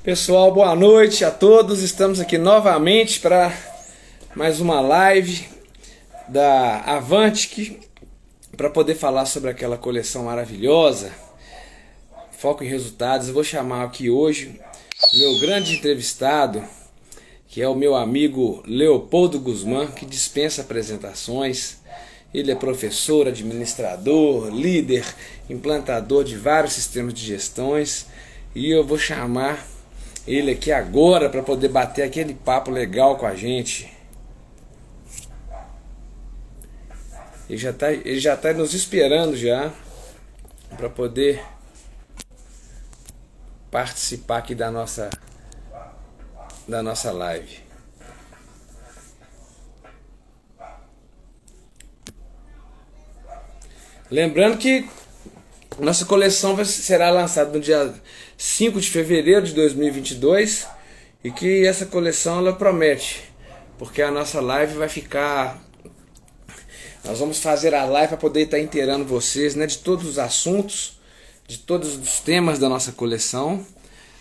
Pessoal, boa noite a todos. Estamos aqui novamente para mais uma live da Avantic para poder falar sobre aquela coleção maravilhosa, foco em resultados. Eu vou chamar aqui hoje meu grande entrevistado, que é o meu amigo Leopoldo Guzmán, que dispensa apresentações. Ele é professor, administrador, líder, implantador de vários sistemas de gestões, e eu vou chamar ele aqui agora para poder bater aquele papo legal com a gente. Ele já tá nos esperando já para poder participar aqui da nossa live. Lembrando que nossa coleção será lançada no dia 5 de fevereiro de 2022 e que essa coleção ela promete, porque a nossa live vai ficar... Nós vamos fazer a live para poder estar inteirando vocês, né, de todos os assuntos, de todos os temas da nossa coleção,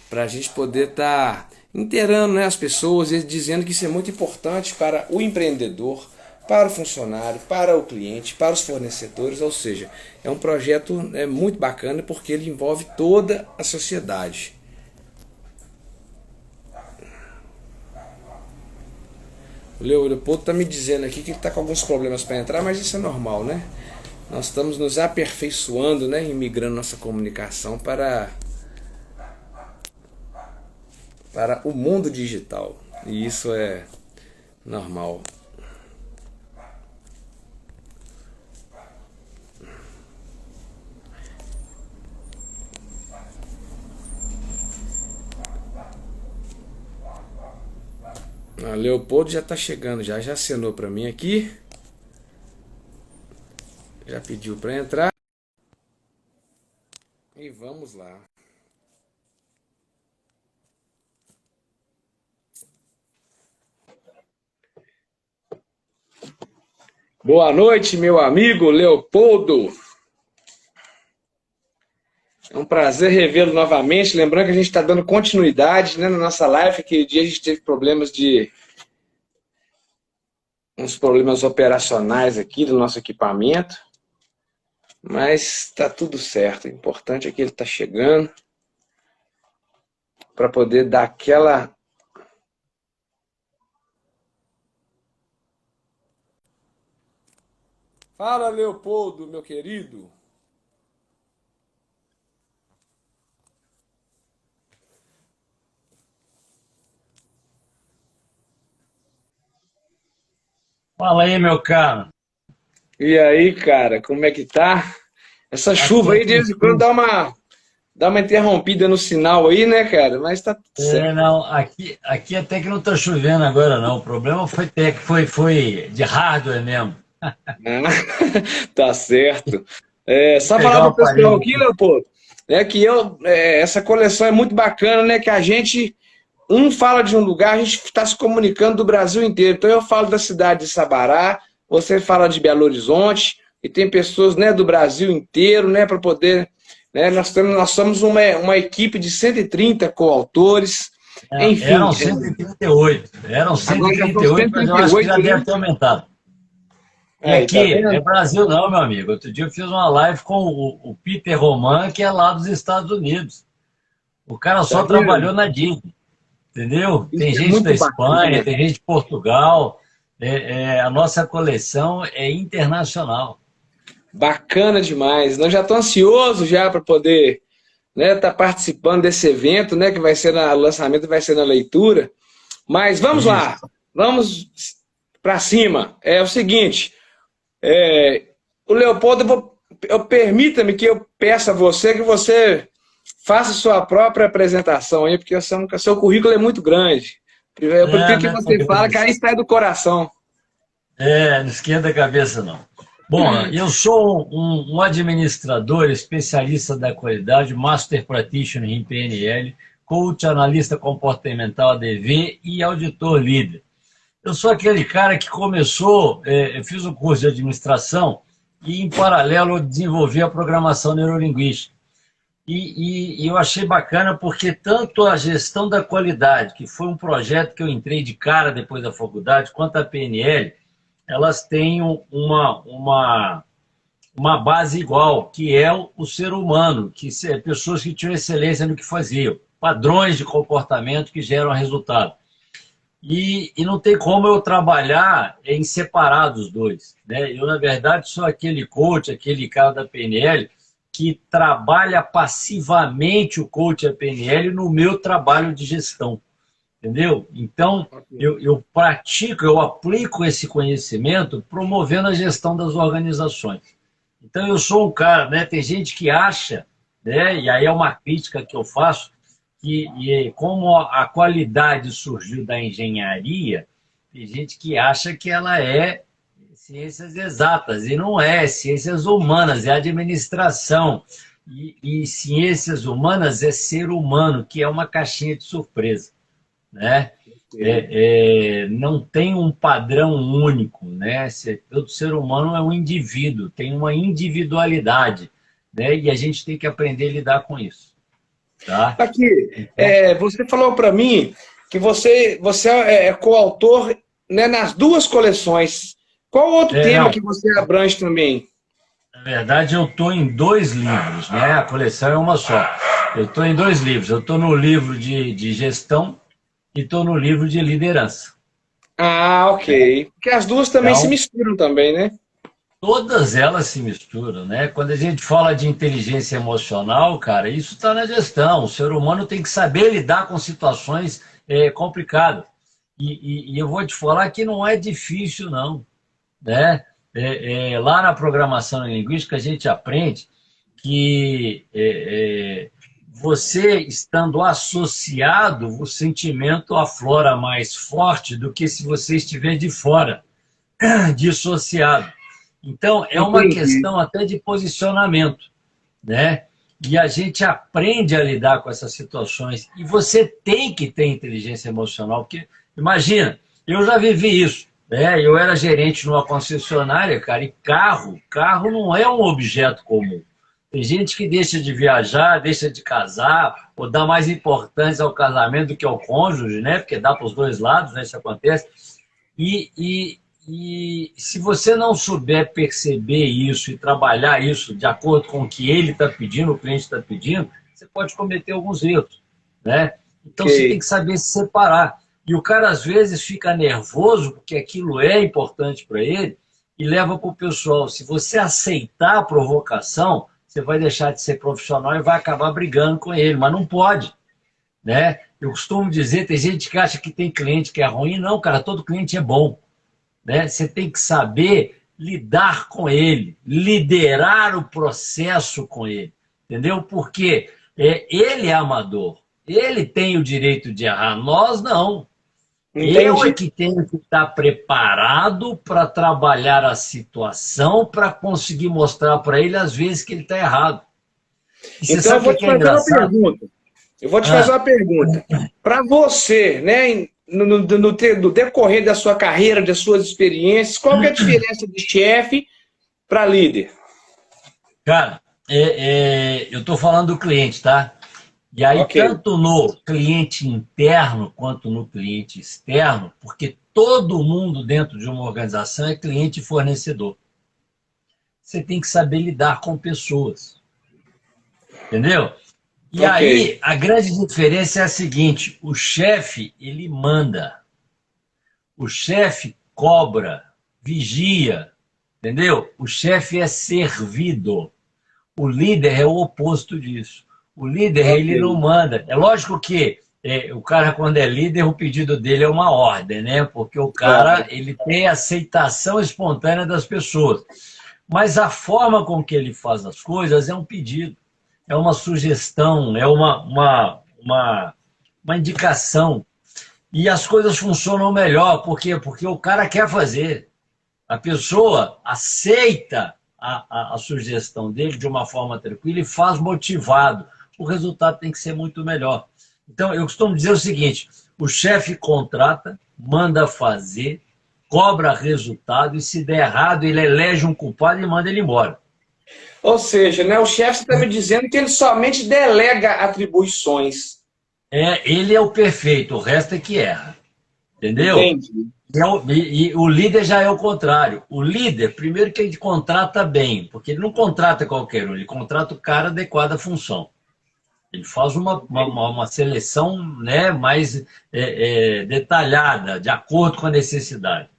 para a gente poder estar inteirando, né, as pessoas e dizendo que isso é muito importante para o empreendedor, para o funcionário, para o cliente, para os fornecedores, ou seja, é um projeto muito bacana porque ele envolve toda a sociedade. O Leopoldo está me dizendo aqui que ele está com alguns problemas para entrar, mas isso é normal, né? Nós estamos nos aperfeiçoando, né, e migrando nossa comunicação para o mundo digital, e isso é normal. A Leopoldo já está chegando, já acenou para mim aqui. Já pediu para entrar. E vamos lá. Boa noite, meu amigo Leopoldo. É um prazer revê-lo novamente. Lembrando que a gente está dando continuidade, né, na nossa live, que o dia a gente teve uns problemas operacionais aqui do nosso equipamento. Mas está tudo certo. O importante é que ele está chegando para poder dar aquela... Fala, Leopoldo, meu querido. Fala aí, meu caro. E aí, cara, como é que tá? Essa chuva aí de vez em quando dá uma interrompida no sinal aí, né, cara? Mas tá tudo certo. Não, aqui até que não tá chovendo agora, não. O problema foi de hardware mesmo. Ah, tá certo. Vou Só falar pegar o pro pessoal aparelho aqui, aqui. Leopoldo, essa coleção é muito bacana, né? Que a gente, fala de um lugar, a gente está se comunicando do Brasil inteiro. Então eu falo da cidade de Sabará, você fala de Belo Horizonte, e tem pessoas, né, do Brasil inteiro, né, para poder... Né, nós somos uma equipe de 130 coautores, enfim. Eram 138. Eram Agora já são 138, mas eu acho que já 138, deve né? ter aumentado. E Aí, tá aqui, é vendo? Brasil não, meu amigo. Outro dia eu fiz uma live com o Peter Roman, que é lá dos Estados Unidos. O cara Tá só trabalhou vendo? na Disney. Entendeu? Isso Tem é gente da muito Espanha, bacana. tem gente de Portugal. A nossa coleção é internacional. Bacana demais. Nós já estamos ansiosos já para poder, né, tá participando desse evento, né, que vai ser o lançamento, vai ser na leitura. Mas vamos lá, Isso. vamos para cima. É o seguinte, o Leopoldo, permita-me que eu peça a você que você faça sua própria apresentação aí, porque seu currículo é muito grande. Eu prefiro que Não é tão você fale, que grande. aí sai do coração. Não esquenta a cabeça, não. Bom, eu sou um administrador especialista da qualidade, Master Practitioner em PNL, coach, analista comportamental ADV e auditor líder. Eu sou aquele cara que começou, eu fiz um curso de administração e, em paralelo, eu desenvolvi a programação neurolinguística. E eu achei bacana porque tanto a gestão da qualidade, que foi um projeto que eu entrei de cara depois da faculdade, quanto a PNL, elas têm uma base igual, que é o ser humano, que pessoas que tinham excelência no que faziam, padrões de comportamento que geram resultado. E não tem como eu trabalhar em separar dos dois, né? Eu, na verdade, sou aquele coach, aquele cara da PNL, que trabalha passivamente o coach da PNL no meu trabalho de gestão, entendeu? Então, eu pratico, eu aplico esse conhecimento promovendo a gestão das organizações. Então, eu sou um cara, né? Tem gente que acha, né? E aí é uma crítica que eu faço, que como a qualidade surgiu da engenharia, tem gente que acha que ela é ciências exatas, e não é, ciências humanas, é administração. E ciências humanas é ser humano, que é uma caixinha de surpresa, né? Não tem um padrão único, né? Todo ser humano é um indivíduo, tem uma individualidade, né? E a gente tem que aprender a lidar com isso. Tá? Aqui, você falou para mim que você é coautor, né, nas duas coleções. Qual outro tema que você abrange também? Na verdade, eu estou em 2 livros, né? A coleção é uma só. Eu estou em 2 livros. Eu estou no livro de gestão e estou no livro de liderança. Ah, ok. Porque as duas também se misturam também, né? Todas elas se misturam, né? Quando a gente fala de inteligência emocional, cara, isso está na gestão. O ser humano tem que saber lidar com situações complicadas. E eu vou te falar que não é difícil, não, né? Lá na programação linguística a gente aprende que você estando associado, o sentimento aflora mais forte do que se você estiver de fora, dissociado. Então, é uma questão até de posicionamento, né? E a gente aprende a lidar com essas situações. E você tem que ter inteligência emocional, porque, imagina, eu já vivi isso, né? Eu era gerente numa concessionária, cara, e carro não é um objeto comum. Tem gente que deixa de viajar, deixa de casar, ou dá mais importância ao casamento do que ao cônjuge, né? Porque dá para os dois lados, né? Isso acontece. E se você não souber perceber isso e trabalhar isso de acordo com o que ele está pedindo, o cliente está pedindo, você pode cometer alguns erros, né? Então você tem que saber se separar. E o cara às vezes fica nervoso porque aquilo é importante para ele e leva para o pessoal. Se você aceitar a provocação, você vai deixar de ser profissional e vai acabar brigando com ele, mas não pode, né? Eu costumo dizer, tem gente que acha que tem cliente que é ruim. Não, cara, todo cliente é bom. Né? Você tem que saber lidar com ele, liderar o processo com ele, entendeu? Porque ele é amador, ele tem o direito de errar, nós não. Entendi. Eu é que tenho que estar preparado para trabalhar a situação, para conseguir mostrar para ele às vezes que ele está errado. Então eu vou te fazer uma pergunta. Eu vou te fazer uma pergunta. Para você, né, no decorrer da sua carreira, das suas experiências, qual que é a diferença de chefe para líder? Cara, eu estou falando do cliente, tá? E aí, tanto no cliente interno quanto no cliente externo, porque todo mundo dentro de uma organização é cliente e fornecedor. Você tem que saber lidar com pessoas. Entendeu? E aí, a grande diferença é a seguinte: o chefe, ele manda. O chefe cobra, vigia, entendeu? O chefe é servido. O líder é o oposto disso. O líder, ele não manda. É lógico que o cara, quando é líder, o pedido dele é uma ordem, né? Porque o cara, ele tem aceitação espontânea das pessoas. Mas a forma com que ele faz as coisas é um pedido. É uma sugestão, é uma indicação. E as coisas funcionam melhor. Por quê? Porque o cara quer fazer. A pessoa aceita a sugestão dele de uma forma tranquila e faz motivado. O resultado tem que ser muito melhor. Então, eu costumo dizer o seguinte: o chefe contrata, manda fazer, cobra resultado e, se der errado, ele elege um culpado e manda ele embora. Ou seja, né, o chefe está me dizendo que ele somente delega atribuições. Ele é o perfeito, o resto é que erra. Entendeu? Entende? E o líder já é o contrário. O líder, primeiro que ele contrata bem, porque ele não contrata qualquer um, ele contrata o cara adequado à função. Ele faz uma seleção, né, mais detalhada, de acordo com a necessidade.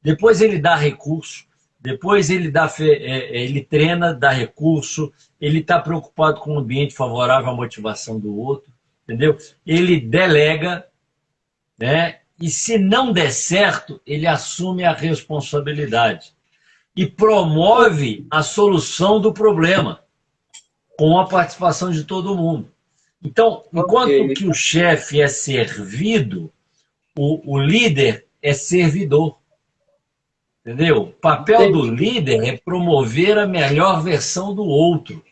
Depois ele dá recurso, depois ele treina, dá recurso, ele está preocupado com o ambiente favorável à motivação do outro, entendeu? Ele delega, né? E se não der certo, ele assume a responsabilidade e promove a solução do problema com a participação de todo mundo. Então, enquanto Ok. que o chefe é servido, o líder é servidor. Entendeu? O papel do Entendi. líder é promover a melhor versão do outro.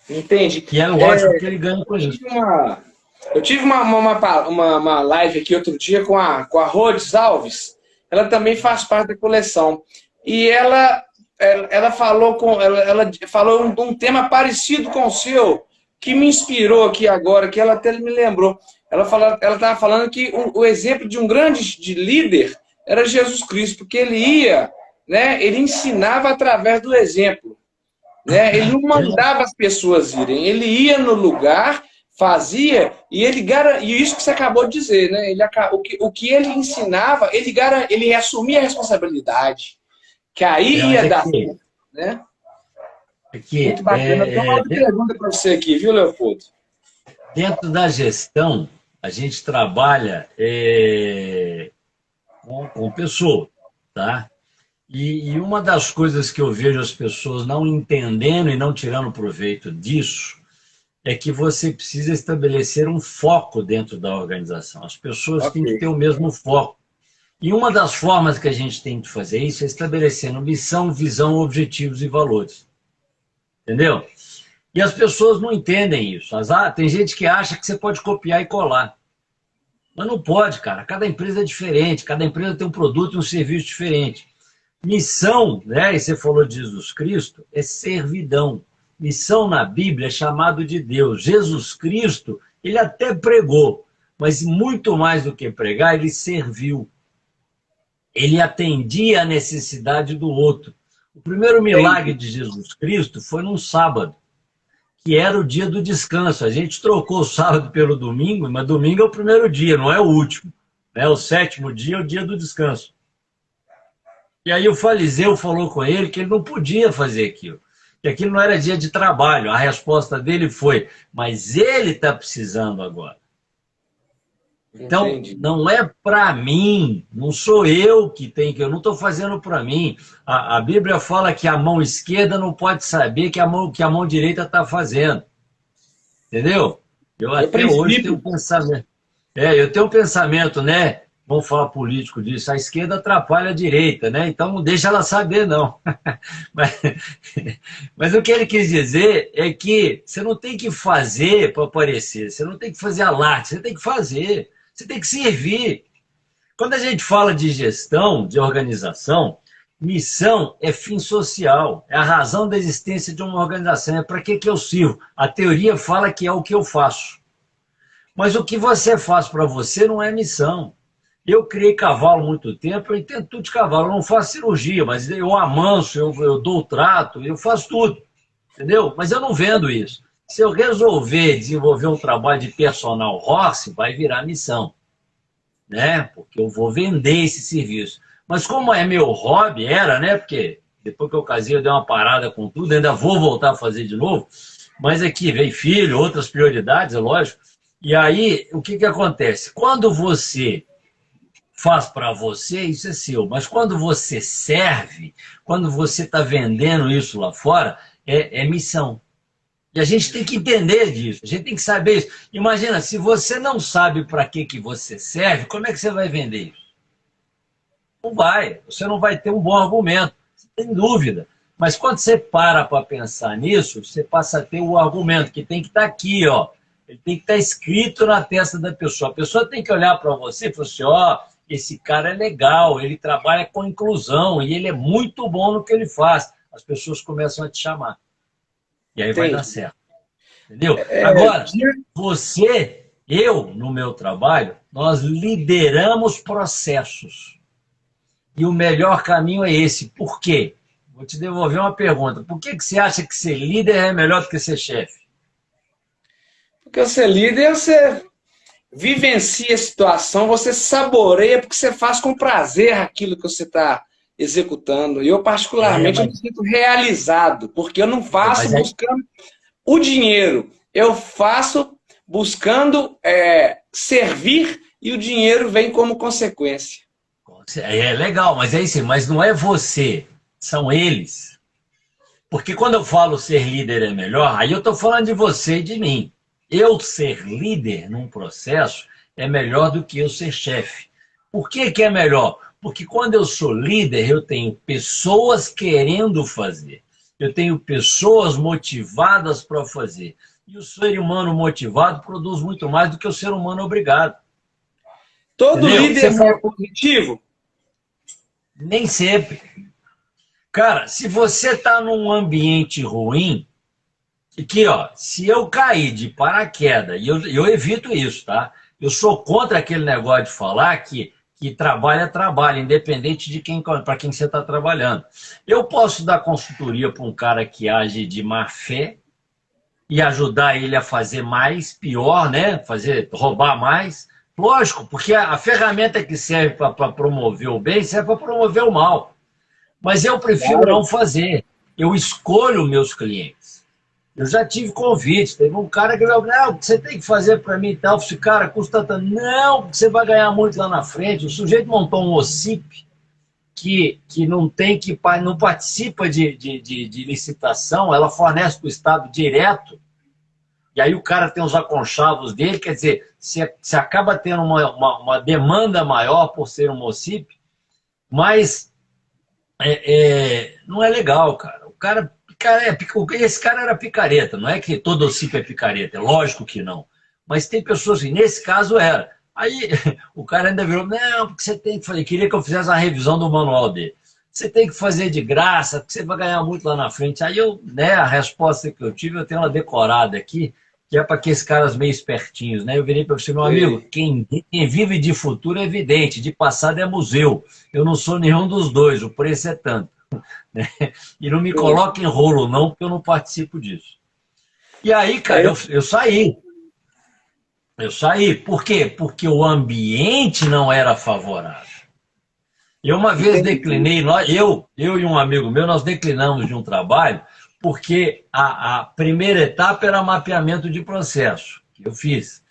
Entende? E é lógico que ele ganha com Eu isso. tive uma live aqui outro dia com a Rhodes Alves. Ela também faz parte da coleção. E ela falou ela falou um tema parecido com o seu, que me inspirou aqui agora, que ela até me lembrou. Ela estava falando que o exemplo de um grande líder era Jesus Cristo, porque ele ia, né, ele ensinava através do exemplo. Né? Ele não mandava as pessoas irem, ele ia no lugar, fazia, e e isso que você acabou de dizer, né? O que ele ensinava, ele assumia a responsabilidade, que aí Mas ia é dar que, certo, né? é que Muito bacana. Eu tenho uma outra pergunta para você aqui, viu, Leopoldo? dentro da gestão, a gente trabalha com pessoa, tá? E uma das coisas que eu vejo as pessoas não entendendo e não tirando proveito disso é que você precisa estabelecer um foco dentro da organização. As pessoas Ok. têm que ter o mesmo foco. E uma das formas que a gente tem de fazer isso é estabelecendo missão, visão, objetivos e valores. Entendeu? E as pessoas não entendem isso. Tem gente que acha que você pode copiar e colar. Mas não pode, cara. Cada empresa é diferente, cada empresa tem um produto e um serviço diferente. Missão, né? E você falou de Jesus Cristo, é servidão. Missão na Bíblia é chamado de Deus. Jesus Cristo, ele até pregou, mas muito mais do que pregar, ele serviu. Ele atendia a necessidade do outro. O primeiro milagre Entendi. de Jesus Cristo foi num sábado, que era o dia do descanso. A gente trocou o sábado pelo domingo, mas domingo é o primeiro dia, não é o último. Né? O sétimo dia é o dia do descanso. E aí o fariseu falou com ele que ele não podia fazer aquilo, que aquilo não era dia de trabalho. A resposta dele foi, mas ele está precisando agora. Então, Entendi. não é para mim, não sou eu que tenho que, eu não estou fazendo para mim. A Bíblia fala que a mão esquerda não pode saber que a mão direita está fazendo. Entendeu? Eu É até hoje tenho princípio. um pensamento. Eu tenho um pensamento, né? Vamos falar político disso. A esquerda atrapalha a direita, né? Então não deixa ela saber, não. Mas, mas o que ele quis dizer é que você não tem que fazer para aparecer, você não tem que fazer alarde, você tem que fazer, você tem que servir. Quando a gente fala de gestão, de organização, missão é fim social, é a razão da existência de uma organização, é para que eu sirvo. A teoria fala que é o que eu faço. Mas o que você faz para você não é missão. Eu criei cavalo há muito tempo, eu entendo tudo de cavalo, eu não faço cirurgia, mas eu amanso, eu dou o trato, eu faço tudo, entendeu? Mas eu não vendo isso. Se eu resolver desenvolver um trabalho de personal horse, vai virar missão, né? Porque eu vou vender esse serviço. Mas como é meu hobby, né? Porque depois que eu casei eu dei uma parada com tudo, ainda vou voltar a fazer de novo, mas aqui vem filho, outras prioridades, é lógico. E aí, o que acontece? Quando você faz para você, isso é seu. Mas quando você serve, quando você está vendendo isso lá fora, é missão. E a gente tem que entender disso, a gente tem que saber isso. Imagina, se você não sabe para que você serve, como é que você vai vender isso? Não vai, você não vai ter um bom argumento, você tem dúvida. Mas quando você para pensar nisso, você passa a ter o argumento, que tem que estar aqui, ó. Ele tem que estar escrito na testa da pessoa. A pessoa tem que olhar para você e falar assim, ó, esse cara é legal, ele trabalha com inclusão e ele é muito bom no que ele faz. as pessoas começam a te chamar. E aí vai Entendi. dar certo. Entendeu? Agora, eu, no meu trabalho, nós lideramos processos. E o melhor caminho é esse. Por quê? Vou te devolver uma pergunta. Por que você acha que ser líder é melhor do que ser chefe? Porque você líder, você vivencia a situação, você saboreia, porque você faz com prazer aquilo que você está executando. E eu, particularmente, eu me sinto realizado, porque eu não faço buscando o dinheiro, eu faço buscando servir e o dinheiro vem como consequência. É legal, mas é isso, mas não é você, são eles. Porque quando eu falo ser líder é melhor, aí eu estou falando de você e de mim. Eu ser líder num processo é melhor do que eu ser chefe. Por que que é melhor? Porque quando eu sou líder, eu tenho pessoas querendo fazer. Eu tenho pessoas motivadas para fazer. E o ser humano motivado produz muito mais do que o ser humano obrigado. Todo Entendeu? líder é positivo? Nem sempre. Cara, se você está num ambiente ruim, que, ó, se eu cair de paraquedas, e eu evito isso, tá? Eu sou contra aquele negócio de falar que trabalho é trabalho, independente de para quem você está trabalhando. Eu posso dar consultoria para um cara que age de má fé e ajudar ele a fazer mais, pior, né? Roubar mais. Lógico, porque a ferramenta que serve para promover o bem serve para promover o mal. Mas eu prefiro não fazer. Eu escolho meus clientes. Eu já tive convites. Teve um cara que falou, não, o que você tem que fazer para mim e tal. Eu falei, cara, custa tanto. Não, porque você vai ganhar muito lá na frente. O sujeito montou um OCIP que não participa de licitação, ela fornece para o Estado direto. E aí o cara tem os aconchavos dele, quer dizer, você acaba tendo uma demanda maior por ser um OCIP, mas não é legal, cara. Esse cara era picareta, não é que todo OCIP é picareta, é lógico que não. Mas tem pessoas que, nesse caso, era. Aí o cara ainda virou, não, porque você tem que fazer, queria que eu fizesse a revisão do manual dele. Você tem que fazer de graça, porque você vai ganhar muito lá na frente. Aí a resposta que eu tive, eu tenho ela decorada aqui, que é para aqueles caras meio espertinhos, né? Eu virei para você, meu amigo, quem vive de futuro é evidente, de passado é museu. Eu não sou nenhum dos dois, o preço é tanto. Né? E não me coloque em rolo, não, porque eu não participo disso. E aí, cara, eu saí. Eu saí. Por quê? Porque o ambiente não era favorável. Eu uma vez declinei, eu e um amigo meu, nós declinamos de um trabalho porque a primeira etapa era mapeamento de processo, que eu fiz.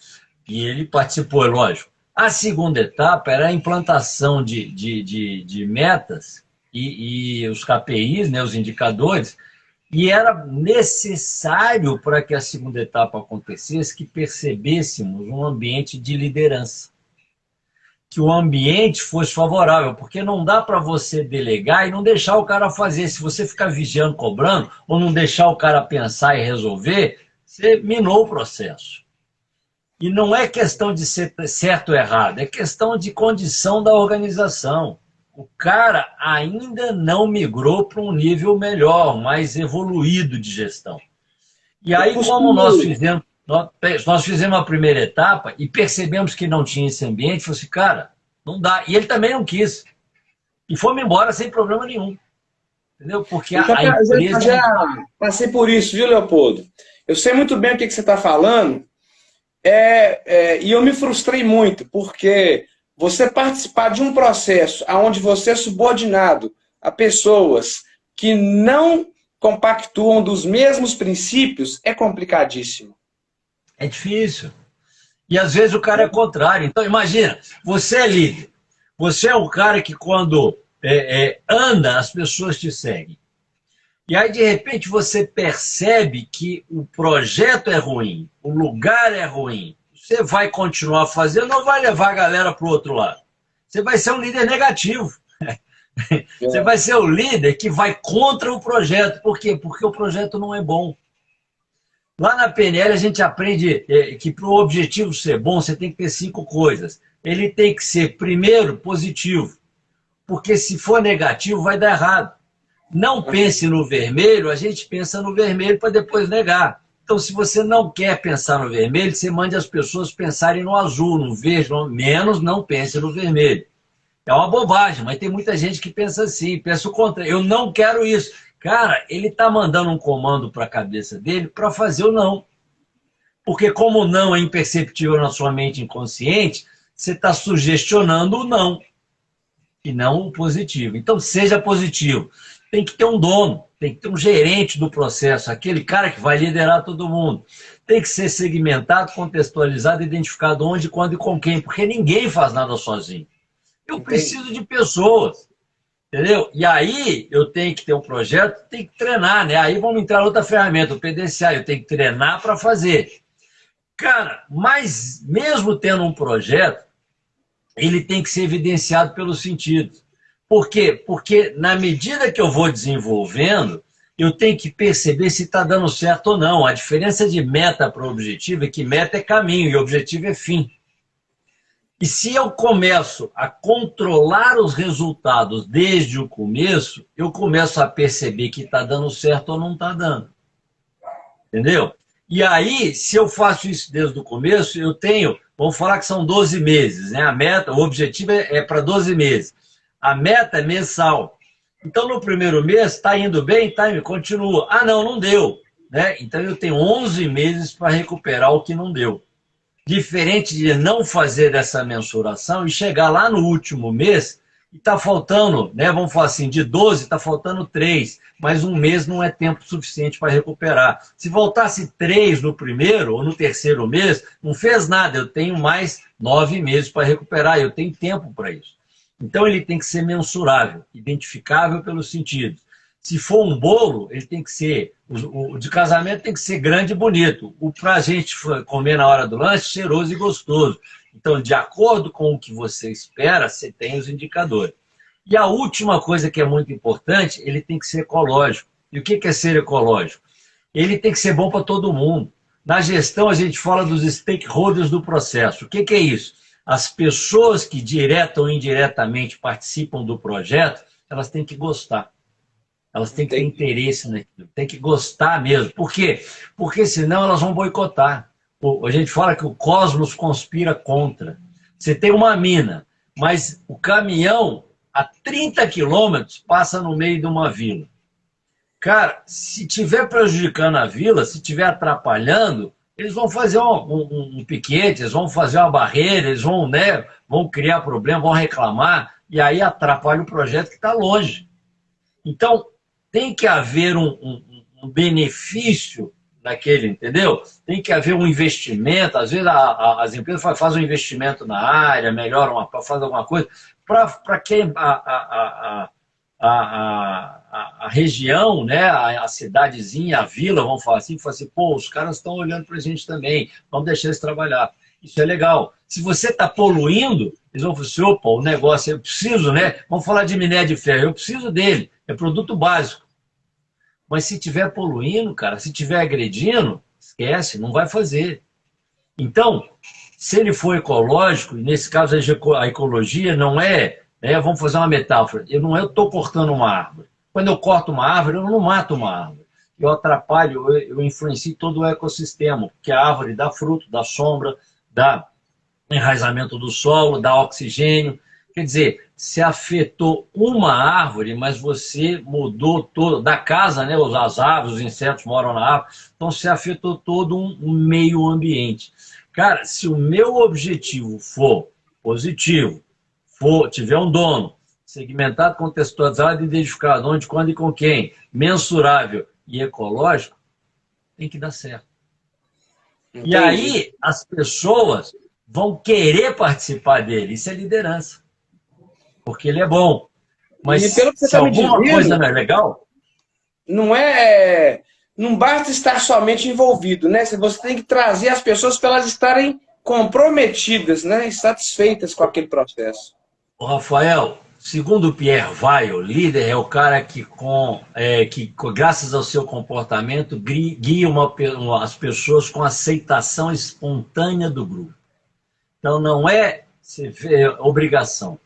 E ele participou, é lógico. A segunda etapa era a implantação de metas e os KPIs, né, os indicadores, e era necessário para que a segunda etapa acontecesse que percebêssemos um ambiente de liderança. Que o ambiente fosse favorável, porque não dá para você delegar e não deixar o cara fazer. Se você ficar vigiando, cobrando, ou não deixar o cara pensar e resolver, você minou o processo. E não é questão de ser certo ou errado, é questão de condição da organização. O cara ainda não migrou para um nível melhor, mais evoluído de gestão. E aí, como nós fizemos a primeira etapa e percebemos que não tinha esse ambiente, falei assim, cara, não dá. E ele também não quis. E fomos embora sem problema nenhum. Entendeu? Porque a empresa... Eu já passei por isso, viu, Leopoldo? Eu sei muito bem o que você está falando, e eu me frustrei muito, porque você participar de um processo onde você é subordinado a pessoas que não compactuam dos mesmos princípios é complicadíssimo. É difícil. E às vezes o cara é contrário. Então imagina, você é líder. Você é um cara que quando anda, as pessoas te seguem. E aí de repente você percebe que o projeto é ruim, o lugar é ruim. Você vai continuar fazendo ou vai levar a galera para o outro lado? Você vai ser um líder negativo. Você vai ser o líder que vai contra o projeto. Por quê? Porque o projeto não é bom. Lá na PNL a gente aprende que para o objetivo ser bom, você tem que ter 5 coisas. Ele tem que ser, primeiro, positivo. Porque se for negativo, vai dar errado. Não pense no vermelho, a gente pensa no vermelho para depois negar. Então, se você não quer pensar no vermelho, você mande as pessoas pensarem no azul, no verde, menos não pense no vermelho. É uma bobagem, mas tem muita gente que pensa assim, pensa o contrário. Eu não quero isso. Cara, ele está mandando um comando para a cabeça dele para fazer o não. Porque como o não é imperceptível na sua mente inconsciente, você está sugestionando o não, e não o positivo. Então, seja positivo. Tem que ter um dono, tem que ter um gerente do processo, aquele cara que vai liderar todo mundo. Tem que ser segmentado, contextualizado, identificado onde, quando e com quem, porque ninguém faz nada sozinho. Eu preciso de pessoas, entendeu? E aí eu tenho que ter um projeto, tem que treinar, né? Aí vamos entrar outra ferramenta, o PDCA, eu tenho que treinar para fazer. Cara, mas mesmo tendo um projeto, ele tem que ser evidenciado pelos sentidos. Por quê? Porque na medida que eu vou desenvolvendo, eu tenho que perceber se está dando certo ou não. A diferença de meta para objetivo é que meta é caminho e objetivo é fim. E se eu começo a controlar os resultados desde o começo, eu começo a perceber que está dando certo ou não está dando. Entendeu? E aí, se eu faço isso desde o começo, eu tenho, vamos falar que são 12 meses, né? A meta, o objetivo é para 12 meses. A meta é mensal. Então, no primeiro mês, está indo bem? Tá, continua. Ah, não, não deu. Né? Então, eu tenho 11 meses para recuperar o que não deu. Diferente de não fazer essa mensuração e chegar lá no último mês e está faltando, né, vamos falar assim, de 12 está faltando 3, mas um mês não é tempo suficiente para recuperar. Se voltasse 3 no primeiro ou no terceiro mês, não fez nada, eu tenho mais 9 meses para recuperar, eu tenho tempo para isso. Então ele tem que ser mensurável, identificável pelos sentidos. Se for um bolo, ele tem que ser, o de casamento tem que ser grande e bonito. O para a gente comer na hora do lanche, cheiroso e gostoso. Então, de acordo com o que você espera, você tem os indicadores. E a última coisa que é muito importante, ele tem que ser ecológico. E o que é ser ecológico? Ele tem que ser bom para todo mundo. Na gestão, a gente fala dos stakeholders do processo. O que é isso? As pessoas que direta ou indiretamente participam do projeto, elas têm que gostar. Elas têm que ter interesse naquilo, têm que gostar mesmo. Por quê? Porque senão elas vão boicotar. A gente fala que o cosmos conspira contra. Você tem uma mina, mas o caminhão a 30 quilômetros passa no meio de uma vila. Cara, se estiver prejudicando a vila, se estiver atrapalhando, eles vão fazer um piquete, eles vão fazer uma barreira, eles vão, né, vão criar problema, vão reclamar, e aí atrapalha o projeto que está longe. Então, tem que haver um benefício daquele, entendeu? Tem que haver um investimento. Às vezes as empresas fazem um investimento na área, melhoram, fazem alguma coisa, para que a região, né, a cidadezinha, a vila, vamos falar assim, pô, os caras estão olhando para a gente também, vamos deixar eles trabalhar. Isso é legal. Se você está poluindo, eles vão falar assim, opa, o negócio, eu preciso, né? Vamos falar de minério de ferro, eu preciso dele, é produto básico. Mas se estiver poluindo, cara, se estiver agredindo, esquece, não vai fazer. Então, se ele for ecológico, e nesse caso a ecologia não é, vamos fazer uma metáfora, eu não estou cortando uma árvore. Quando eu corto uma árvore, eu não mato uma árvore. Eu atrapalho, eu influencio todo o ecossistema, porque a árvore dá fruto, dá sombra, dá enraizamento do solo, dá oxigênio. Quer dizer, se afetou uma árvore, mas você mudou todo, da casa, né? As aves, os insetos moram na árvore, então se afetou todo um meio ambiente. Cara, se o meu objetivo for positivo, tiver um dono, segmentado, contextualizado, identificado, onde, quando e com quem, mensurável e ecológico, tem que dar certo. Entendi. E aí as pessoas vão querer participar dele. Isso é liderança. Porque ele é bom. Mas se alguma coisa não é legal... Não basta estar somente envolvido, né? Você tem que trazer as pessoas para elas estarem comprometidas, né? E satisfeitas com aquele processo. O Rafael, segundo o Pierre Weil, líder é o cara que graças ao seu comportamento, guia as pessoas com aceitação espontânea do grupo. Então, não é obrigação.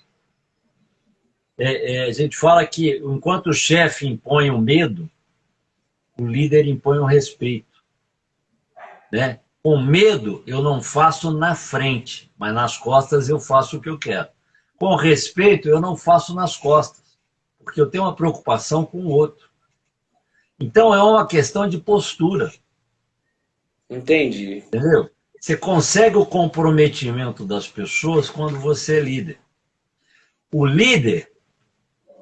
a gente fala que enquanto o chefe impõe o medo, o líder impõe o respeito, né? Com medo eu não faço na frente, mas nas costas eu faço o que eu quero. Com respeito eu não faço nas costas, porque eu tenho uma preocupação com o outro. Então é uma questão de postura. Entendi. Entendeu? Você consegue o comprometimento das pessoas quando você é líder. O líder,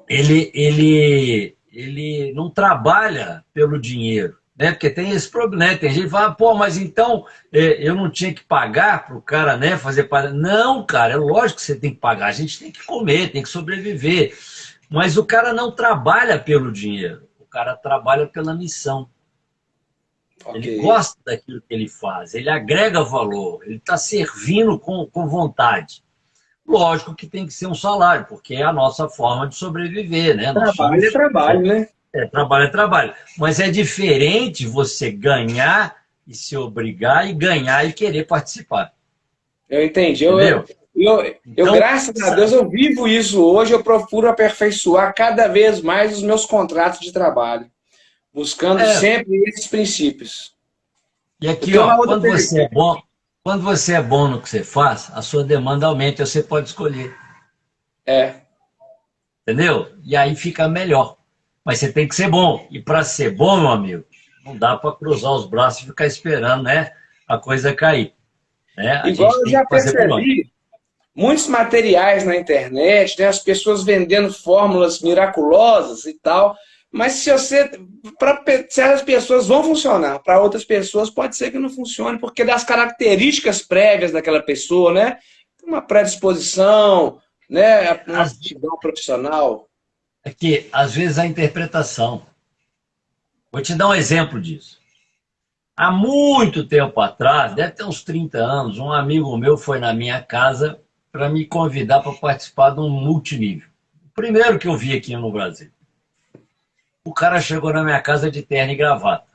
ele não trabalha pelo dinheiro, né? Porque tem esse problema, né? Tem gente que fala, pô, mas então eu não tinha que pagar para o cara, né, fazer para. Não, cara, é lógico que você tem que pagar, a gente tem que comer, tem que sobreviver. Mas o cara não trabalha pelo dinheiro, o cara trabalha pela missão. Ele Ok. gosta daquilo que ele faz, ele agrega valor, ele está servindo com vontade. Lógico que tem que ser um salário, porque é a nossa forma de sobreviver, né? Nós Trabalho é somos. trabalho, né? Trabalho é trabalho. Mas é diferente você ganhar e se obrigar e ganhar e querer participar. Eu entendi. Entendeu? Então, Graças a Deus, eu vivo isso hoje. Eu procuro aperfeiçoar cada vez mais os meus contratos de trabalho, buscando é, sempre esses princípios. e Eu aqui, tenho ó, uma outra pergunta. quando você é bom no que você faz, a sua demanda aumenta e você pode escolher. É, Entendeu? E aí fica melhor. Mas você tem que ser bom. E para ser bom, meu amigo, não dá para cruzar os braços e ficar esperando, né, a coisa cair. Né? A igual gente eu tem já que fazer por onde. percebi, muitos materiais na internet, né, as pessoas vendendo fórmulas miraculosas e tal, mas se você, para certas pessoas vão funcionar, para outras pessoas pode ser que não funcione, porque das características prévias daquela pessoa, né, uma predisposição, né, uma Às, aptidão profissional. aqui, às vezes a interpretação. Vou te dar um exemplo disso. Há muito tempo atrás, deve ter uns 30 anos, um amigo meu foi na minha casa para me convidar para participar de um multinível. O primeiro que eu vi aqui no Brasil. O cara chegou na minha casa de terno e gravata.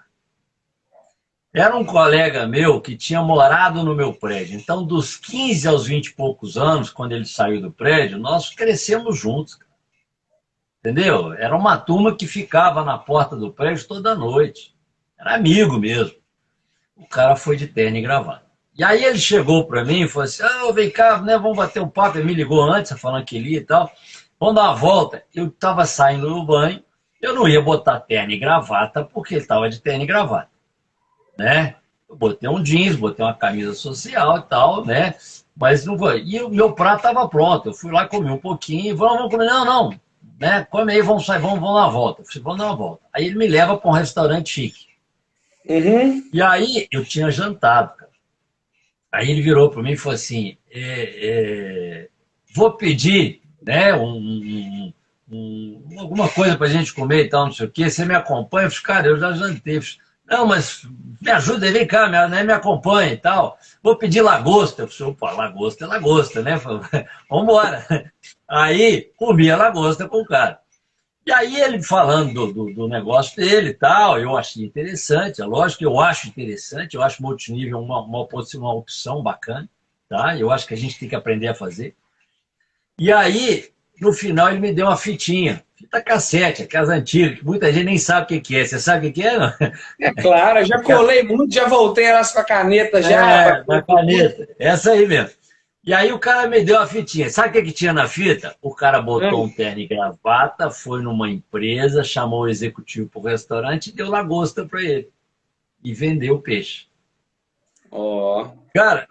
Era um colega meu que tinha morado no meu prédio. Então, dos 15 aos 20 e poucos anos, quando ele saiu do prédio, nós crescemos juntos. Entendeu? Era uma turma que ficava na porta do prédio toda noite. Era amigo mesmo. O cara foi de terno e gravata. E aí ele chegou para mim e falou assim, vem cá, né, vamos bater um papo. Ele me ligou antes, falando que ele ia e tal. Vamos dar uma volta. Eu estava saindo do banho, eu não ia botar terno e gravata, porque ele estava de terno e gravata, né? Eu botei um jeans, botei uma camisa social e tal, né? Mas não foi. E o meu prato estava pronto. Eu fui lá, comi um pouquinho, vamos comer. Não, não, né? Come aí, vamos sair, vamos dar uma volta. Eu falei, vamos dar uma volta. Aí ele me leva para um restaurante chique. Uhum. E aí eu tinha jantado, cara. Aí ele virou para mim e falou assim: vou pedir, né, alguma coisa para a gente comer e tal, não sei o quê. Você me acompanha? Eu falei, cara, eu já jantei. Eu falei, não, mas me ajuda aí, vem cá, me acompanha e tal. Vou pedir lagosta. Eu falei, opa, lagosta é lagosta, né? Vamos embora. Aí comi a lagosta com o cara. E aí ele falando do negócio dele e tal, eu achei interessante, é lógico que eu acho interessante, eu acho multinível uma opção bacana, tá? Eu acho que a gente tem que aprender a fazer. E aí, no final, ele me deu uma fita cassete, aquelas antigas, que muita gente nem sabe o que é. Você sabe o que é, não? É claro, eu já colei muito, já voltei elas com a caneta já. Na caneta, essa aí mesmo. E aí o cara me deu a fitinha. Sabe o que tinha na fita? O cara botou um terno e gravata, foi numa empresa, chamou o executivo para o restaurante e deu lagosta para ele. E vendeu o peixe. Ó. Cara,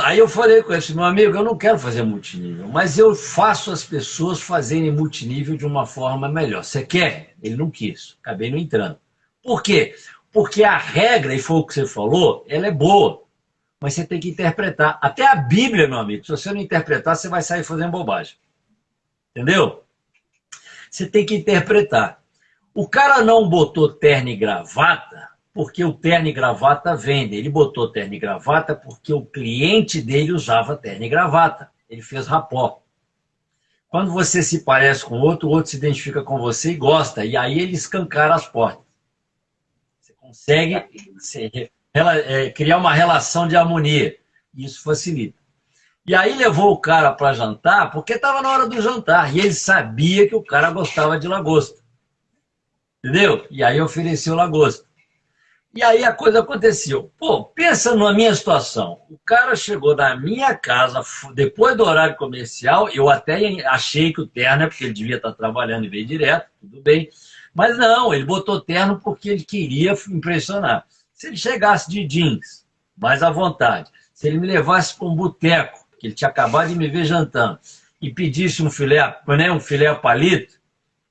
aí eu falei com esse meu amigo, eu não quero fazer multinível, mas eu faço as pessoas fazerem multinível de uma forma melhor. Você quer? Ele não quis. Acabei não entrando. Por quê? Porque a regra, e foi o que você falou, ela é boa. Mas você tem que interpretar. Até a Bíblia, meu amigo, se você não interpretar, você vai sair fazendo bobagem. Entendeu? Você tem que interpretar. O cara não botou terno e gravata porque o terno e gravata vende. Ele botou terno e gravata porque o cliente dele usava terno e gravata. Ele fez rapó. Quando você se parece com o outro se identifica com você e gosta. E aí ele escancara as portas. Você consegue criar uma relação de harmonia. Isso facilita. E aí levou o cara para jantar, porque estava na hora do jantar. E ele sabia que o cara gostava de lagosta. Entendeu? E aí ofereceu lagosta. E aí a coisa aconteceu. Pô, pensa na minha situação. O cara chegou na minha casa depois do horário comercial. Eu até achei que o terno é porque ele devia estar trabalhando e veio direto, tudo bem. Mas não, ele botou terno porque ele queria impressionar. Se ele chegasse de jeans, mais à vontade, se ele me levasse para um boteco, que ele tinha acabado de me ver jantando, e pedisse um filé, né, um filé a palito,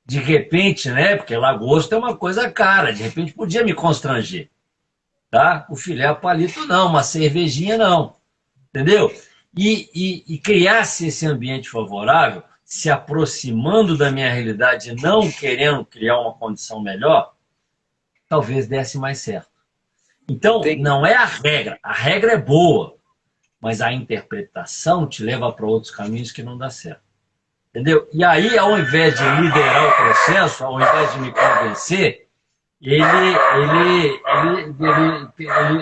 de repente, né, porque lagosta é uma coisa cara, de repente podia me constranger. Tá? O filé a palito não, uma cervejinha não. Entendeu? E criasse esse ambiente favorável, se aproximando da minha realidade, não querendo criar uma condição melhor, talvez desse mais certo. Então, não é a regra é boa, mas a interpretação te leva para outros caminhos que não dá certo. Entendeu? E aí, ao invés de liderar o processo, ao invés de me convencer,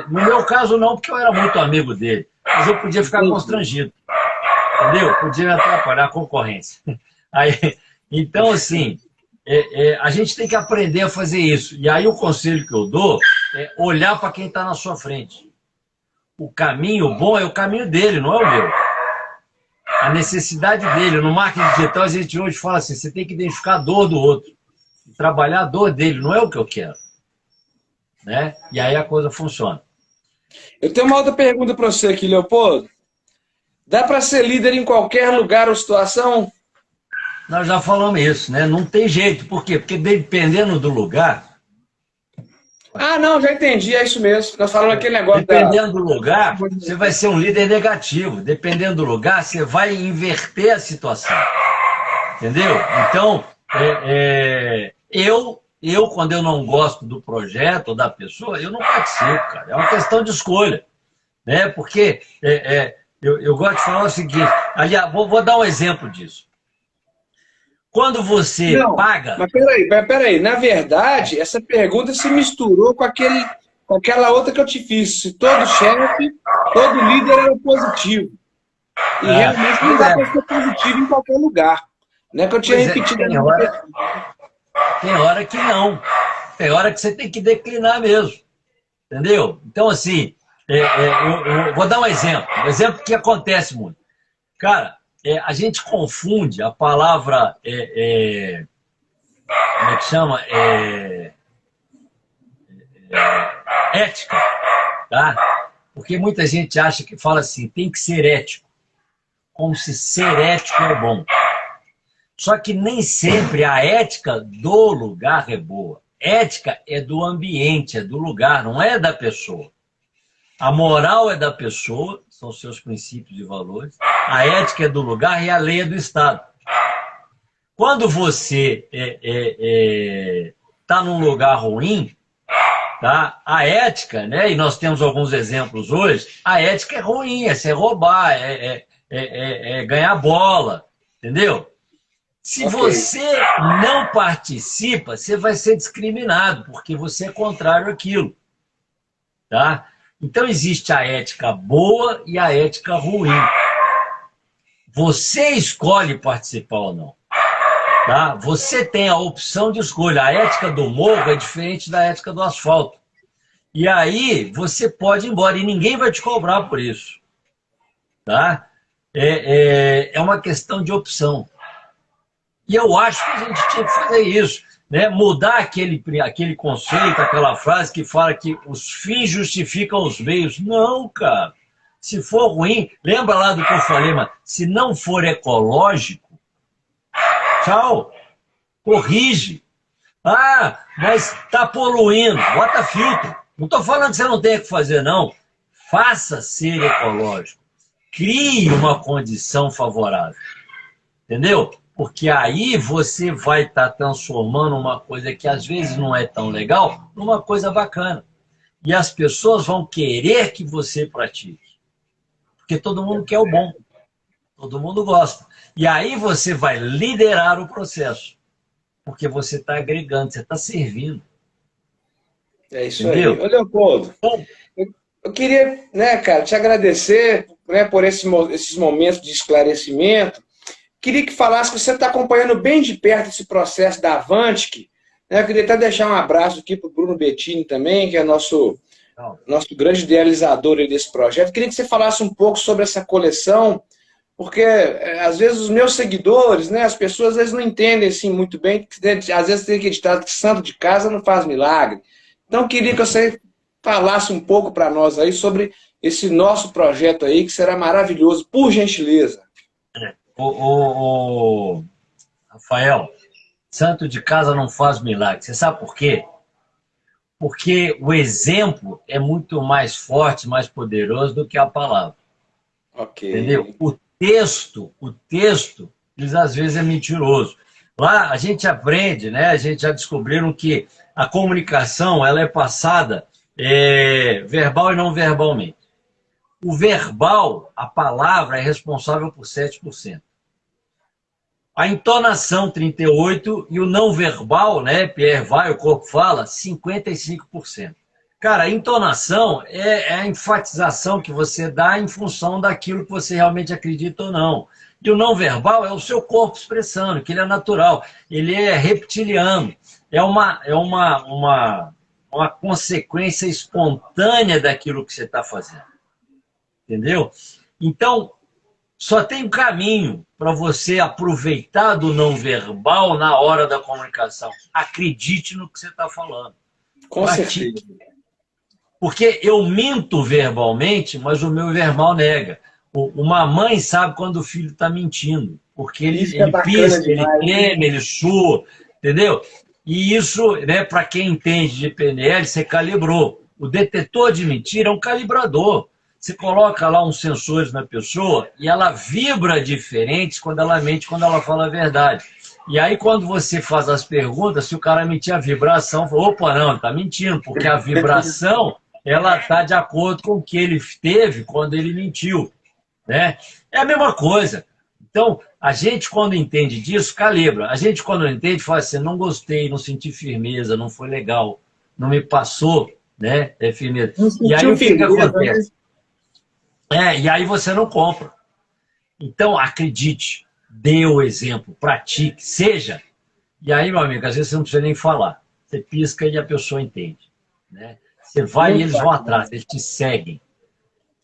no meu caso não, porque eu era muito amigo dele, mas eu podia ficar constrangido, entendeu? Podia me atrapalhar a concorrência. Aí, então, assim, a gente tem que aprender a fazer isso. E aí o conselho que eu dou é olhar para quem está na sua frente. O caminho bom é o caminho dele, não é o meu. A necessidade dele. No marketing digital, a gente hoje fala assim, você tem que identificar a dor do outro. Trabalhar a dor dele, não é o que eu quero. Né? E aí a coisa funciona. Eu tenho uma outra pergunta para você aqui, Leopoldo. Dá para ser líder em qualquer lugar ou situação? Nós já falamos isso, né? Não tem jeito. Por quê? Porque dependendo do lugar... Ah, não, já entendi, é isso mesmo. Nós falamos aquele negócio dependendo do lugar, você vai ser um líder negativo. Dependendo do lugar, você vai inverter a situação. Entendeu? Então, quando eu não gosto do projeto ou da pessoa, eu não participo, cara. É uma questão de escolha. Né? Porque eu gosto de falar o seguinte, aliás, vou dar um exemplo disso. Quando você paga... Mas peraí. Na verdade, essa pergunta se misturou com aquela outra que eu te fiz. Se todo chefe, todo líder era positivo. E realmente não dá para ser positivo em qualquer lugar. Não é que eu tinha repetido. Tem hora que não. Tem hora que você tem que declinar mesmo. Entendeu? Então, assim, eu vou dar um exemplo que acontece muito. Cara, a gente confunde a palavra, como é que chama? Ética, tá? Porque muita gente acha que fala assim, tem que ser ético, como se ser ético é bom. Só que nem sempre a ética do lugar é boa. Ética é do ambiente, é do lugar, não é da pessoa. A moral é da pessoa, são seus princípios e valores. A ética é do lugar e a lei é do Estado. Quando você está num lugar ruim, tá? A ética, né? E nós temos alguns exemplos hoje, a ética é ruim, é ser roubar, ganhar bola, entendeu? Se você não participa, você vai ser discriminado, porque você é contrário àquilo. Tá? Então existe a ética boa e a ética ruim. Você escolhe participar ou não. Tá? Você tem a opção de escolha. A ética do morro é diferente da ética do asfalto. E aí você pode ir embora e ninguém vai te cobrar por isso. Tá? É uma questão de opção. E eu acho que a gente tinha que fazer isso, né? Mudar aquele conceito, aquela frase que fala que os fins justificam os meios. Não, cara. Se for ruim, lembra lá do que eu falei, mas se não for ecológico, tchau, corrige. Ah, mas está poluindo, bota filtro. Não estou falando que você não tem que fazer, não. Faça ser ecológico. Crie uma condição favorável. Entendeu? Porque aí você vai estar transformando uma coisa que às vezes não é tão legal numa coisa bacana. E as pessoas vão querer que você pratique. Porque todo mundo quer o bom. Todo mundo gosta. E aí você vai liderar o processo. Porque você está agregando, você está servindo. É isso. Entendeu? Aí. Ô, Leopoldo, eu queria, né, cara, te agradecer, né, por esses momentos de esclarecimento. Queria que falasse que você está acompanhando bem de perto esse processo da Avantic, né? Eu queria até deixar um abraço aqui para o Bruno Bettini também, que é nosso grande idealizador aí desse projeto. Queria que você falasse um pouco sobre essa coleção, porque às vezes os meus seguidores, né, as pessoas às vezes não entendem assim muito bem, às vezes tem aquele ditado que santo de casa não faz milagre. Então queria que você falasse um pouco para nós aí sobre esse nosso projeto aí, que será maravilhoso, por gentileza. Rafael, santo de casa não faz milagre. Você sabe por quê? Porque o exemplo é muito mais forte, mais poderoso do que a palavra. Ok. Entendeu? O texto, eles às vezes é mentiroso. Lá a gente aprende, né? A gente já descobriram que a comunicação ela é passada verbal e não verbalmente. O verbal, a palavra, é responsável por 7%. A entonação, 38%, e o não verbal, né? Pierre vai, o corpo fala, 55%. Cara, a entonação é a enfatização que você dá em função daquilo que você realmente acredita ou não. E o não verbal é o seu corpo expressando, que ele é natural, ele é reptiliano, é uma consequência espontânea daquilo que você está fazendo. Entendeu? Então, só tem um caminho para você aproveitar do não verbal na hora da comunicação. Acredite no que você está falando. Com certeza. Porque eu minto verbalmente, mas o meu verbal nega. Uma mãe sabe quando o filho está mentindo, porque ele pisca, ele treme, ele sua, entendeu? E isso, né, para quem entende de PNL, você calibrou. O detetor de mentira é um calibrador. Você coloca lá uns sensores na pessoa e ela vibra diferente quando ela mente, quando ela fala a verdade. E aí, quando você faz as perguntas, se o cara mentir a vibração, opa, não, está mentindo, porque a vibração ela está de acordo com o que ele teve quando ele mentiu. Né? É a mesma coisa. Então, a gente, quando entende disso, calibra. A gente, quando entende, fala assim, não gostei, não senti firmeza, não foi legal, não me passou, né? É firmeza. E aí, o que acontece? E aí você não compra. Então, acredite, dê o exemplo, pratique, seja. E aí, meu amigo, às vezes você não precisa nem falar. Você pisca e a pessoa entende. Né? Você vai e eles vão atrás, eles te seguem.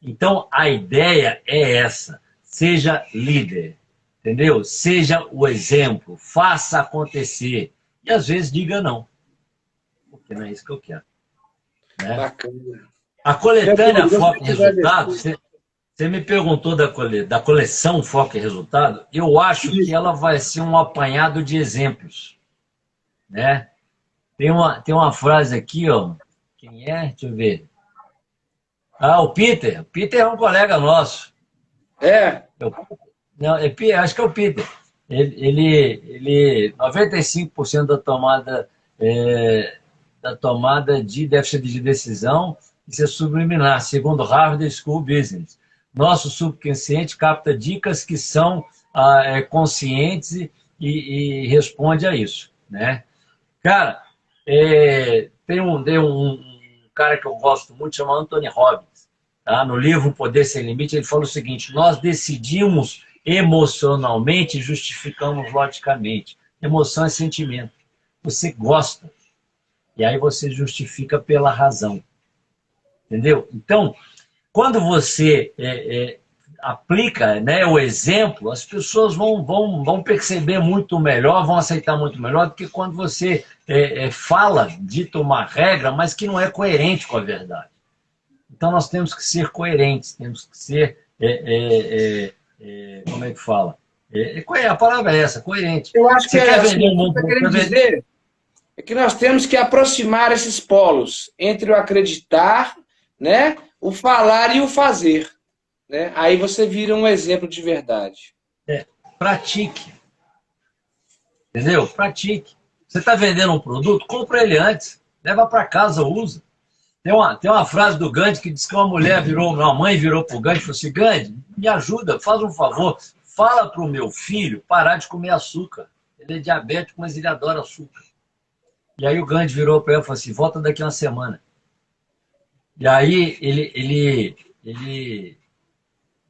Então, a ideia é essa. Seja líder, entendeu? Seja o exemplo, faça acontecer. E às vezes diga não. Porque não é isso que eu quero. Né? Bacana. A coletânea Foco e Resultado, você me perguntou da coleção Foco e Resultado, eu acho que ela vai ser um apanhado de exemplos. Né? Tem uma frase aqui, ó. Quem é? Deixa eu ver. Ah, o Peter. O Peter é um colega nosso. Não, acho que é o Peter. Ele 95% da tomada de déficit de decisão isso é subliminar, segundo Harvard School Business. Nosso subconsciente capta dicas que são conscientes e responde a isso. Né? Cara, tem um cara que eu gosto muito, chamado Anthony Robbins. Tá? No livro O Poder Sem Limite, ele fala o seguinte, nós decidimos emocionalmente e justificamos logicamente. Emoção é sentimento. Você gosta. E aí você justifica pela razão. Entendeu? Então, quando você aplica, né, o exemplo, as pessoas vão perceber muito melhor, vão aceitar muito melhor do que quando você fala, dita uma regra, mas que não é coerente com a verdade. Então, nós temos que ser coerentes, temos que ser, como é que fala? A palavra é essa, coerente. Eu acho que querendo dizer é que nós temos que aproximar esses polos entre o acreditar, né, o falar e o fazer. Né? Aí você vira um exemplo de verdade. Pratique. Entendeu? Pratique. Você está vendendo um produto, compra ele antes, leva para casa, usa. Tem uma frase do Gandhi que diz que uma mãe virou para o Gandhi e falou assim, Gandhi, me ajuda, faz um favor, fala para o meu filho parar de comer açúcar. Ele é diabético, mas ele adora açúcar. E aí o Gandhi virou para ela e falou assim, volta daqui a uma semana. E aí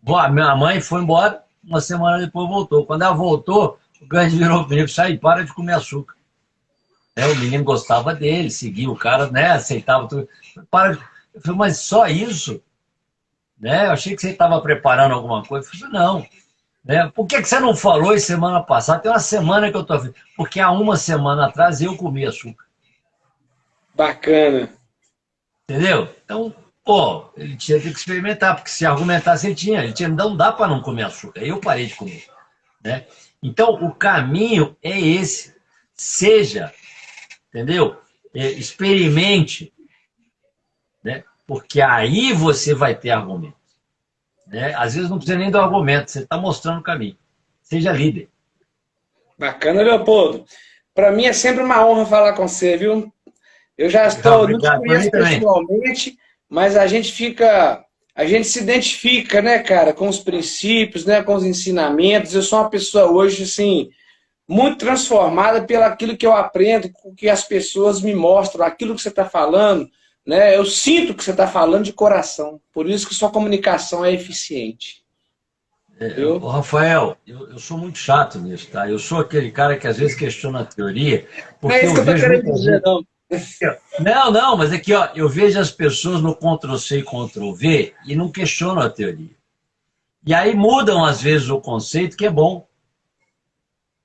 Bom, a minha mãe foi embora, uma semana depois voltou. Quando ela voltou, o Gandhi virou para mim, sai, para de comer açúcar. O menino gostava dele, seguia o cara, né, aceitava tudo. Para de... Eu falei, mas só isso? Eu achei que você estava preparando alguma coisa. Eu falei, não. Por que você não falou isso semana passada? Tem uma semana que eu estou... Porque há uma semana atrás eu comi açúcar. Bacana. Entendeu? Então, pô, ele tinha que experimentar, porque se argumentasse ele tinha, não dá para não comer açúcar. Aí eu parei de comer. Então, o caminho é esse. Seja, entendeu? Experimente, porque aí você vai ter argumento. Às vezes não precisa nem do argumento, você está mostrando o caminho. Seja líder. Bacana, Leopoldo. Para mim é sempre uma honra falar com você, viu? Eu já estou, não te conheço pessoalmente, mas a gente se identifica, né, cara, com os princípios, né, com os ensinamentos. Eu sou uma pessoa hoje, assim, muito transformada pelo aquilo que eu aprendo, com que as pessoas me mostram, aquilo que você está falando, né? Eu sinto que você está falando de coração. Por isso que sua comunicação é eficiente. Rafael, eu sou muito chato nisso, tá? Eu sou aquele cara que às vezes questiona a teoria, Não é isso que eu estou querendo dizer, não. Não, mas aqui, ó, eu vejo as pessoas no Ctrl+C e Ctrl+V e não questionam a teoria. E aí mudam, às vezes, o conceito, que é bom.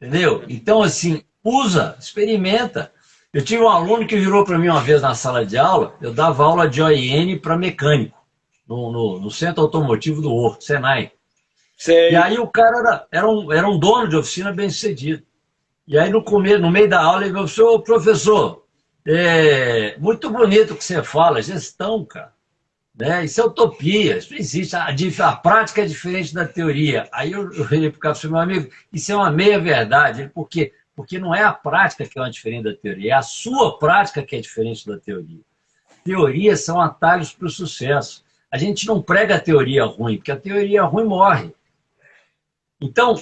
Entendeu? Então, assim, usa, experimenta. Eu tive um aluno que virou para mim uma vez na sala de aula, eu dava aula de OIN para mecânico, no Centro Automotivo do Horto, Senai. Sei. E aí o cara era um dono de oficina bem-sucedido. E aí no meio da aula ele falou, professor, muito bonito o que você fala, gestão, cara. Isso é utopia, isso não existe. A prática é diferente da teoria. Aí eu falei para o cara, meu amigo, isso é uma meia-verdade. Por quê? Porque não é a prática que é diferente da teoria, é a sua prática que é diferente da teoria. Teorias são atalhos para o sucesso. A gente não prega a teoria ruim, porque a teoria ruim morre. Então,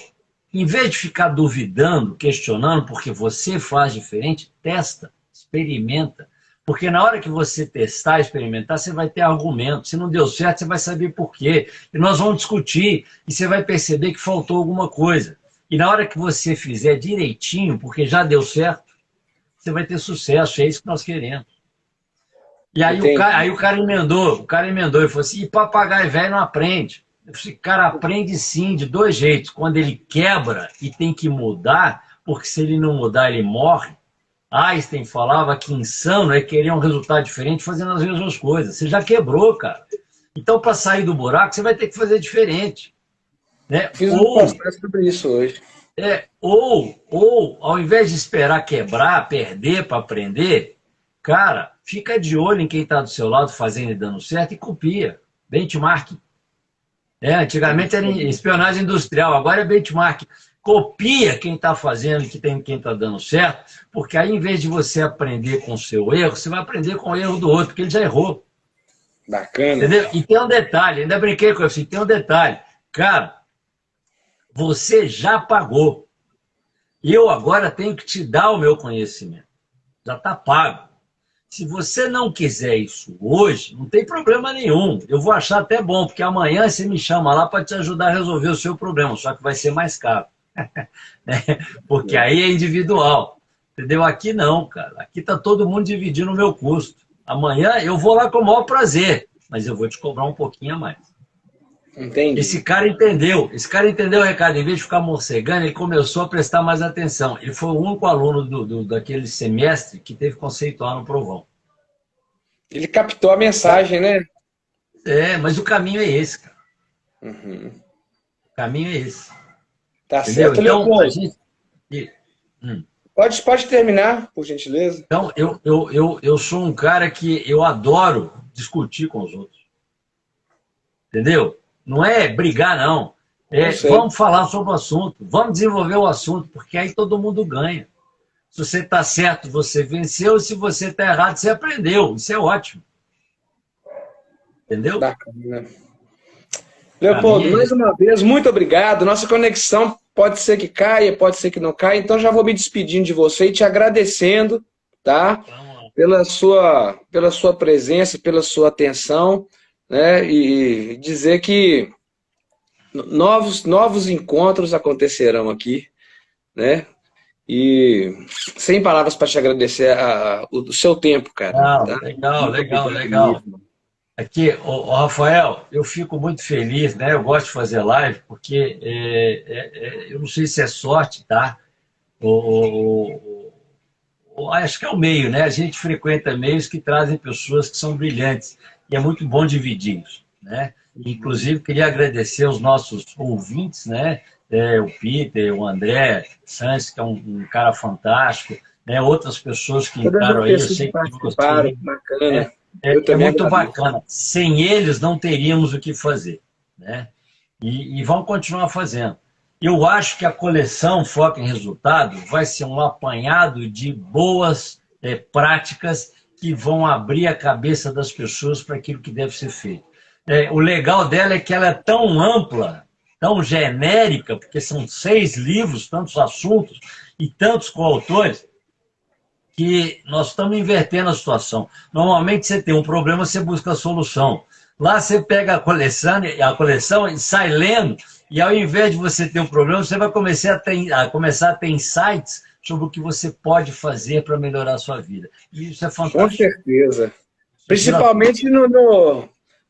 em vez de ficar duvidando, questionando, porque você faz diferente, testa, experimenta. Porque na hora que você testar, experimentar, você vai ter argumento. Se não deu certo, você vai saber por quê. E nós vamos discutir, e você vai perceber que faltou alguma coisa. E na hora que você fizer direitinho, porque já deu certo, você vai ter sucesso. É isso que nós queremos. E aí o cara emendou, e falou assim, e papagaio velho não aprende. Esse cara aprende sim, de dois jeitos. Quando ele quebra e tem que mudar, porque se ele não mudar, ele morre. Einstein falava que insano é querer um resultado diferente fazendo as mesmas coisas. Você já quebrou, cara. Então, para sair do buraco, você vai ter que fazer diferente. Fiz um podcast sobre isso hoje. Ou, ao invés de esperar quebrar, perder para aprender, cara, fica de olho em quem está do seu lado fazendo e dando certo e copia. Benchmarking. Antigamente era espionagem industrial, agora é benchmark. Copia quem está fazendo e quem está dando certo, porque aí, em vez de você aprender com o seu erro, você vai aprender com o erro do outro, porque ele já errou. Bacana. Entendeu? E tem um detalhe, ainda brinquei com você, tem um detalhe. Cara, você já pagou. E eu agora tenho que te dar o meu conhecimento. Já está pago. Se você não quiser isso hoje, não tem problema nenhum. Eu vou achar até bom, porque amanhã você me chama lá para te ajudar a resolver o seu problema, só que vai ser mais caro. Porque aí é individual. Entendeu? Aqui não, cara. Aqui está todo mundo dividindo o meu custo. Amanhã eu vou lá com o maior prazer, mas eu vou te cobrar um pouquinho a mais. Entendi. Esse cara entendeu o recado. Em vez de ficar morcegando, ele começou a prestar mais atenção. Ele foi o único aluno daquele semestre que teve conceitual no provão. Ele captou a mensagem, né? Mas o caminho é esse, cara. Uhum. O caminho é esse. Tá entendeu? certo, então, Leopoldo. Pode terminar, por gentileza. Então, eu sou um cara que eu adoro discutir com os outros. Entendeu? Não é brigar, não. Vamos falar sobre o assunto, vamos desenvolver o assunto, porque aí todo mundo ganha. Se você está certo, você venceu, se você está errado, você aprendeu. Isso é ótimo. Entendeu? Bacana. Leopoldo, mais uma vez, muito obrigado. Nossa conexão pode ser que caia, pode ser que não caia, então já vou me despedindo de você e te agradecendo, tá? pela sua presença, pela sua atenção, né? E dizer que novos encontros acontecerão aqui, né? E sem palavras para te agradecer o seu tempo, cara. Não, Tá? legal, Muito legal, obrigado legal. mesmo. Aqui, Rafael, eu fico muito feliz, né? Eu gosto de fazer live porque eu não sei se é sorte, tá? Acho que é o meio, né? A gente frequenta meios que trazem pessoas que são brilhantes e é muito bom dividir, né? Inclusive, queria agradecer aos nossos ouvintes, né? O Peter, o André Sanz, que é um cara fantástico, né? Outras pessoas que Todas entraram as aí, eu pessoas que sei que participaram, você, bacana. né? Eu É também muito agradeço. bacana. Sem eles, não teríamos o que fazer, né? E vão continuar fazendo. Eu acho que a coleção Foco em Resultado vai ser um apanhado de boas práticas que vão abrir a cabeça das pessoas para aquilo que deve ser feito. O legal dela é que ela é tão ampla, tão genérica, porque são 6 livros, tantos assuntos e tantos coautores, que nós estamos invertendo a situação. Normalmente você tem um problema, você busca a solução. Lá você pega a coleção e sai lendo, e ao invés de você ter um problema, você vai começar a ter insights sobre o que você pode fazer para melhorar a sua vida. E isso é Com fantástico. certeza. Isso é gratuito. Principalmente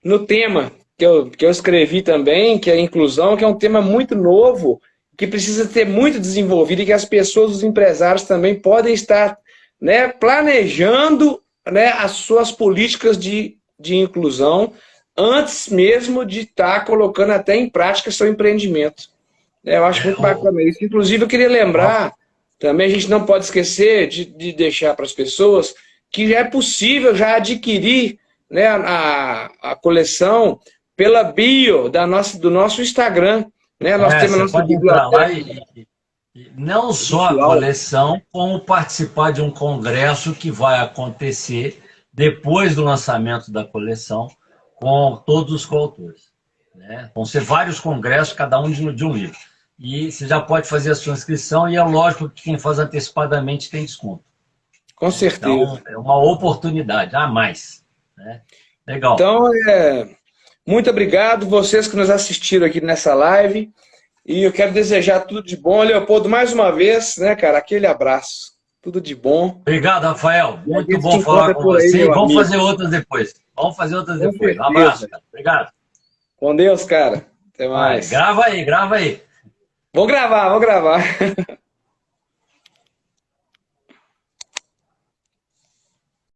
no tema que eu escrevi também, que é a inclusão, que é um tema muito novo, que precisa ser muito desenvolvido e que as pessoas, os empresários também podem estar, né, planejando, né, as suas políticas de inclusão antes mesmo de estar colocando até em prática seu empreendimento. Eu acho muito O, bacana isso. Inclusive, eu queria o, lembrar, também a gente não pode esquecer de deixar para as pessoas que é possível já adquirir, né, a coleção pela bio do nosso Instagram. Né? Nós temos a você nossa pode entrar lá biblioteca e não só a virtual. coleção, como participar de um congresso que vai acontecer depois do lançamento da coleção com todos os coautores, né? Vão ser vários congressos, cada um de um livro. E você já pode fazer a sua inscrição e é lógico que quem faz antecipadamente tem desconto. Com Então, certeza. é uma oportunidade a mais, né? Legal. Então, muito obrigado vocês que nos assistiram aqui nessa live. E eu quero desejar tudo de bom. Leopoldo, mais uma vez, né, cara, aquele abraço. Tudo de bom. Obrigado, Rafael. E a Muito gente se bom falar encontra com por aí, você. E meu vamos amigo. fazer outras depois. Vamos fazer outras Com depois. Um abraço, certeza. cara. Obrigado. Com Deus, cara. Até Vai, mais. grava aí, grava aí. Vou gravar, vou gravar.